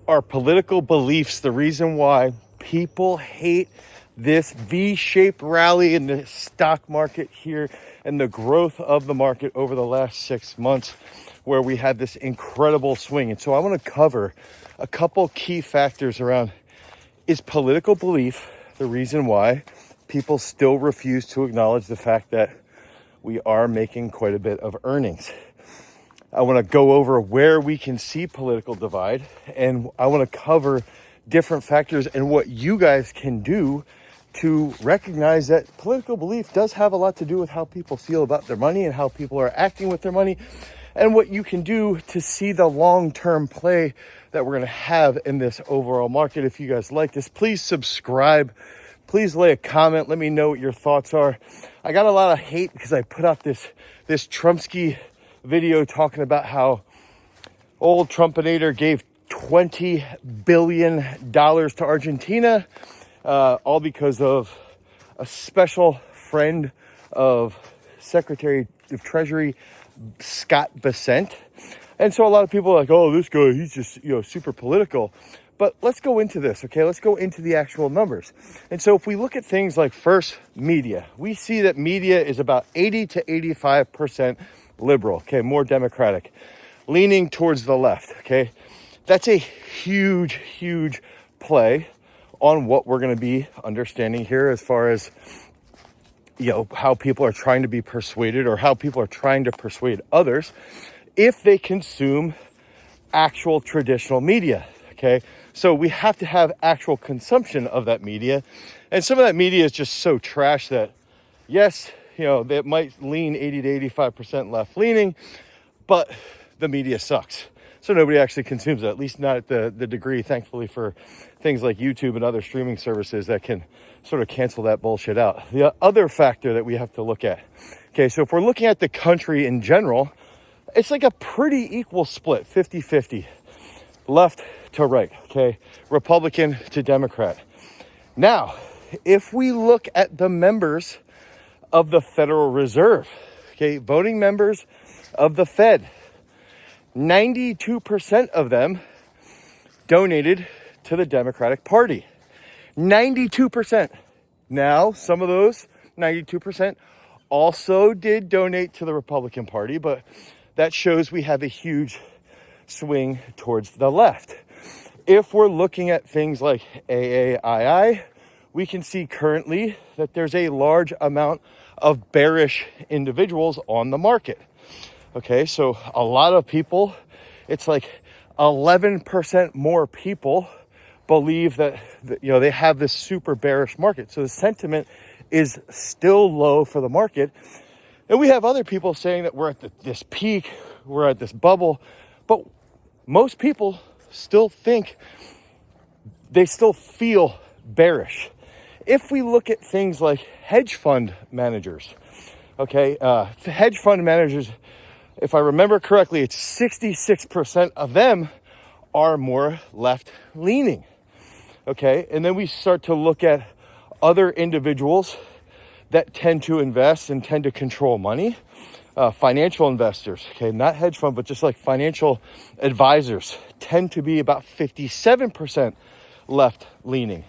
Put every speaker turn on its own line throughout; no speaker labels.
Are political beliefs the reason why people hate this V-shaped rally in the stock market here and the growth of the market over the last 6 months, where we had this incredible swing? And so I want to cover a couple key factors around, is political belief the reason why people still refuse to acknowledge the fact that we are making quite a bit of earnings? I want to go over where we can see political divide, and I want to cover different factors and what you guys can do to recognize that political belief does have a lot to do with how people feel about their money and how people are acting with their money, and what you can do to see the long-term play that we're going to have in this overall market. If you guys like this, please subscribe. Please lay a comment. Let me know what your thoughts are. I got a lot of hate because I put out this Trumpsky video talking about how old Trumpinator gave $20 billion to Argentina, all because of a special friend of Secretary of Treasury Scott Bessent. And so a lot of people are like, oh, this guy, he's just, super political. But let's go into this, okay? Let's go into the actual numbers. And so if we look at things like first media, we see that media is about 80 to 85% liberal, okay, more democratic, leaning towards the left, okay? That's a huge, huge play on what we're going to be understanding here as far as, how people are trying to be persuaded or how people are trying to persuade others if they consume actual traditional media, okay? So we have to have actual consumption of that media. And some of that media is just so trash that, yes, they might lean 80 to 85% left leaning, but the media sucks. So nobody actually consumes it, at least not at the degree, thankfully, for things like YouTube and other streaming services that can sort of cancel that bullshit out. The other factor that we have to look at, okay, so if we're looking at the country in general, it's like a pretty equal split, 50-50, left to right, okay, Republican to Democrat. Now, if we look at the members of the Federal Reserve, okay, voting members of the Fed, 92% of them donated to the Democratic Party. 92%. Now, some of those 92% also did donate to the Republican Party, but that shows we have a huge swing towards the left. If we're looking at things like AAII, we can see currently that there's a large amount of bearish individuals on the market. Okay, so a lot of people, it's like 11% more people believe that they have this super bearish market. So the sentiment is still low for the market. And we have other people saying that we're at this peak, we're at this bubble, but most people still feel bearish. If we look at things like hedge fund managers, okay, hedge fund managers, if I remember correctly, it's 66% of them are more left-leaning, okay? And then we start to look at other individuals that tend to invest and tend to control money, financial investors, okay, not hedge fund, but just like financial advisors tend to be about 57% left-leaning.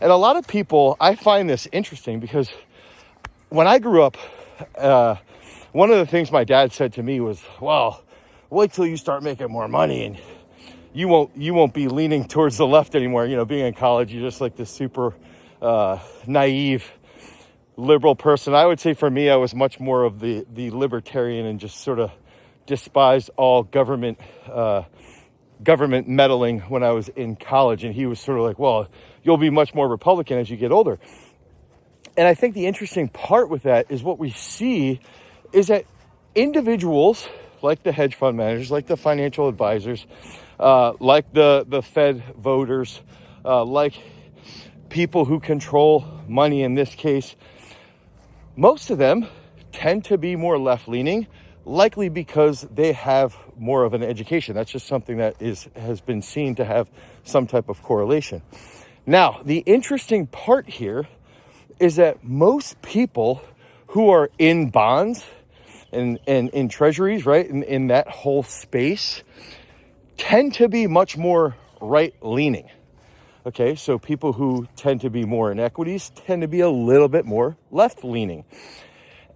And a lot of people, I find this interesting because when I grew up, one of the things my dad said to me was, well, wait till you start making more money and you won't be leaning towards the left anymore. Being in college, you're just like this super naive liberal person. I would say for me, I was much more of the libertarian and just sort of despised all government meddling when I was in college. And he was sort of like, well, you'll be much more Republican as you get older. And I think the interesting part with that is what we see is that individuals like the hedge fund managers, like the financial advisors, like the Fed voters, like people who control money in this case, most of them tend to be more left-leaning, likely because they have more of an education. That's just something that has been seen to have some type of correlation. Now, the interesting part here is that most people who are in bonds and in treasuries, right, in that whole space, tend to be much more right leaning. Okay, so people who tend to be more in equities tend to be a little bit more left leaning.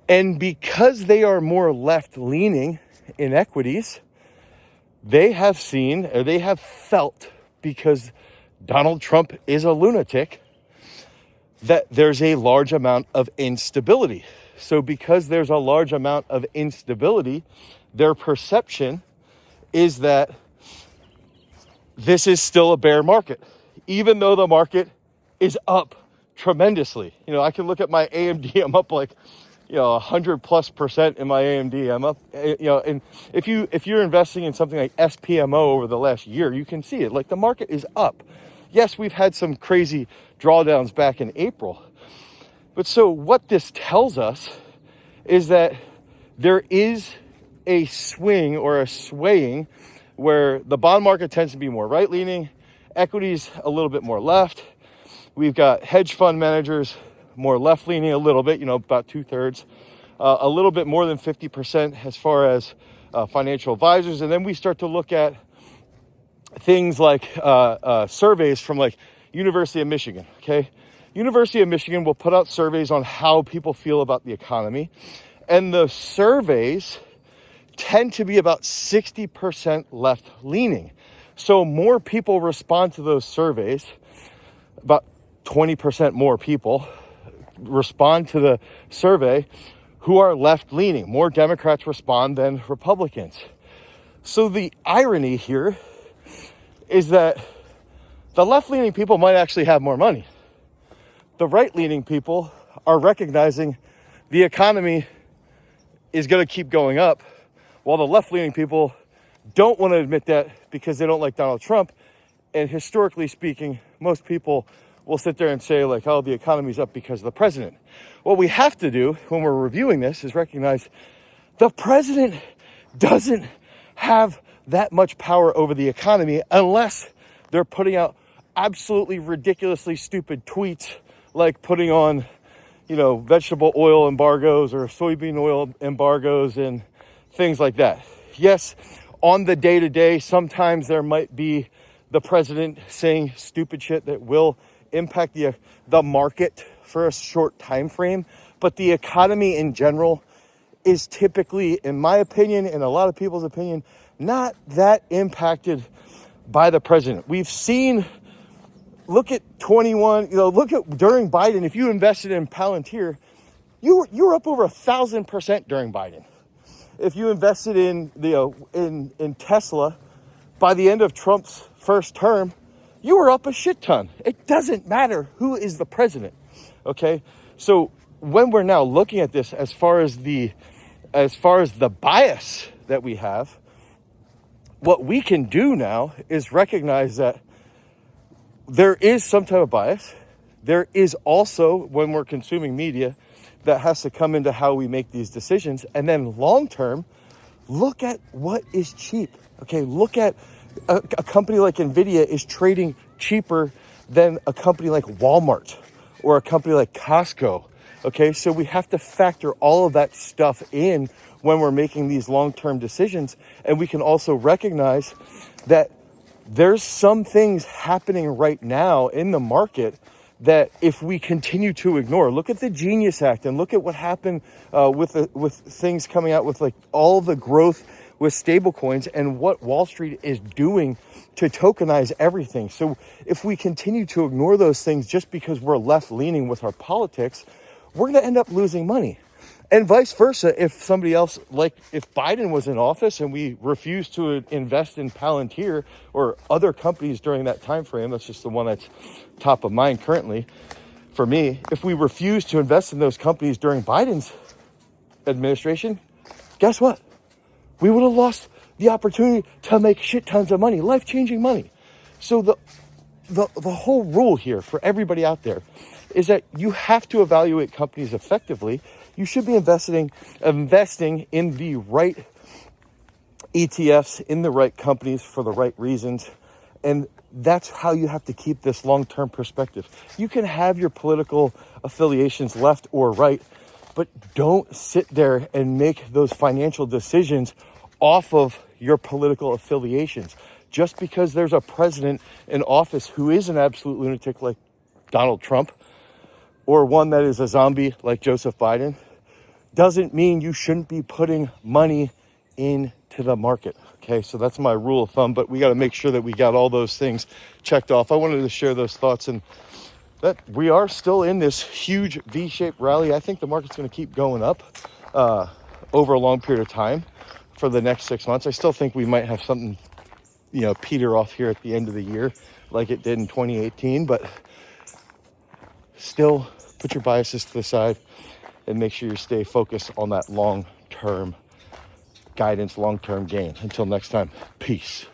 And because they are more left leaning in equities, they have seen, or they have felt, because Donald Trump is a lunatic, that there's a large amount of instability. So because there's a large amount of instability, their perception is that this is still a bear market, even though the market is up tremendously. You know, I can look at my AMD, I'm up like, 100+% in my AMD. I'm up, and if you're investing in something like SPMO over the last year, you can see it. Like, the market is up. Yes, we've had some crazy drawdowns back in April. But so what this tells us is that there is a swing or a swaying where the bond market tends to be more right-leaning, equities a little bit more left. We've got hedge fund managers more left-leaning a little bit, about 2/3, a little bit more than 50% as far as financial advisors. And then we start to look at things like surveys from like University of Michigan, okay? University of Michigan will put out surveys on how people feel about the economy. And the surveys tend to be about 60% left leaning. So more people respond to those surveys, about 20% more people respond to the survey who are left leaning. More Democrats respond than Republicans. So the irony here is that the left-leaning people might actually have more money. The right-leaning people are recognizing the economy is going to keep going up, while the left-leaning people don't want to admit that because they don't like Donald Trump. And historically speaking, most people will sit there and say, like, oh, the economy's up because of the president. What we have to do when we're reviewing this is recognize the president doesn't have that much power over the economy unless they're putting out absolutely ridiculously stupid tweets, like putting on, vegetable oil embargoes or soybean oil embargoes and things like that. Yes, on the day-to-day, sometimes there might be the president saying stupid shit that will impact the market for a short time frame, but the economy in general is typically, in my opinion and a lot of people's opinion, not that impacted by the president. We've seen, look at 21, look at during Biden, if you invested in Palantir, you were up over 1,000% during Biden. If you invested in in Tesla, by the end of Trump's first term, you were up a shit ton. It doesn't matter who is the president, okay? So when we're now looking at this as far as the bias that we have, what we can do now is recognize that there is some type of bias. There is also, when we're consuming media, that has to come into how we make these decisions. And then long term, look at what is cheap. Okay, look at a company like NVIDIA is trading cheaper than a company like Walmart or a company like Costco. Okay, so we have to factor all of that stuff in when we're making these long-term decisions. And we can also recognize that there's some things happening right now in the market that if we continue to ignore, look at the Genius Act and look at what happened with things coming out with like all the growth with stable coins and what Wall Street is doing to tokenize everything. So if we continue to ignore those things just because we're left leaning with our politics, we're going to end up losing money. And vice versa, if somebody else, like if Biden was in office and we refused to invest in Palantir or other companies during that time frame, that's just the one that's top of mind currently for me, if we refused to invest in those companies during Biden's administration, guess what? We would have lost the opportunity to make shit tons of money, life-changing money. So the whole rule here for everybody out there is that you have to evaluate companies effectively. You should be investing in the right ETFs, in the right companies for the right reasons. And that's how you have to keep this long-term perspective. You can have your political affiliations left or right, but don't sit there and make those financial decisions off of your political affiliations. just because there's a president in office who is an absolute lunatic like Donald Trump, or one that is a zombie like Joseph Biden, doesn't mean you shouldn't be putting money into the market. Okay, so that's my rule of thumb, but we got to make sure that we got all those things checked off. I wanted to share those thoughts, and that we are still in this huge V-shaped rally. I think the market's going to keep going up over a long period of time for the next 6 months. I still think we might have something, peter off here at the end of the year like it did in 2018, but still put your biases to the side and make sure you stay focused on that long-term guidance, long-term gain. Until next time, peace.